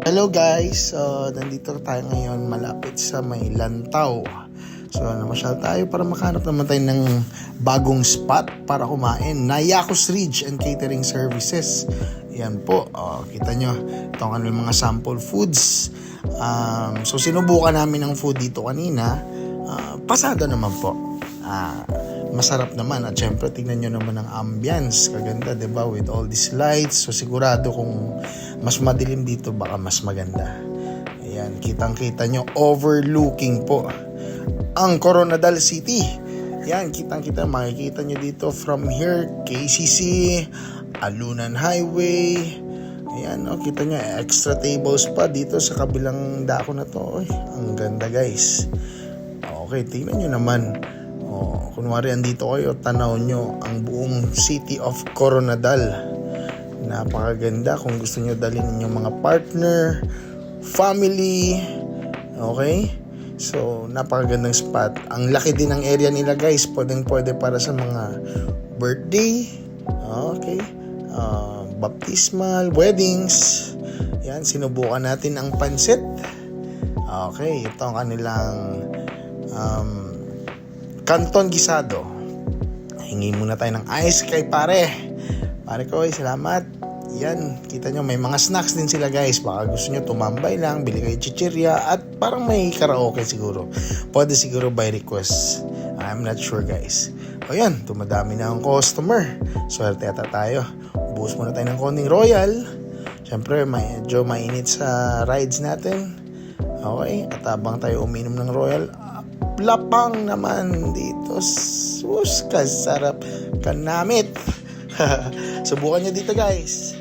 Hello guys, nandito tayo ngayon malapit sa may Lantaw. So namasyal tayo para makahanap naman tayo ng bagong spot para kumain. Nayakos Ridge and Catering Services. Yan po, kita nyo, ito ang kanilang mga sample foods. So sinubukan namin ang food dito kanina. Pasado naman po. Masarap naman at syempre tingnan nyo naman ang ambience, kaganda, diba, with all these lights. So sigurado kung mas madilim dito baka mas maganda. Ayan, kitang kita nyo, overlooking po ang Coronadal City. Ayan, kitang kita, makikita nyo dito from here, KCC, Alunan Highway. Ayan, kita nyo, extra tables pa dito sa kabilang dako na to. Ang ganda guys. Okay, tingnan nyo naman. Kunwari andito kayo, tanaw nyo ang buong city of Coronadal. Napakaganda kung gusto nyo dalhin ninyong mga partner, family. Okay? So, napakagandang spot. Ang laki din ng area nila guys. Pwede para sa mga birthday. Okay? Baptismal, weddings. Yan, sinubukan natin ang pansit. Okay, ito ang kanilang Canton Gisado. Hingi muna tayo ng ice kay pare ko, salamat. Yan, kita nyo may mga snacks din sila guys. Baka gusto nyo tumambay lang, bili kayo chichirya at parang may karaoke siguro. Pwede siguro by request, I'm not sure guys. O yan, tumadami na ang customer. Swerte ata tayo. Buhos muna tayo ng konting royal. Syempre medyo mainit sa rides natin. Okay, at habang tayo uminom ng royal, lapang naman dito. Sus, kasarap kanamit. Subukan nyo dito guys.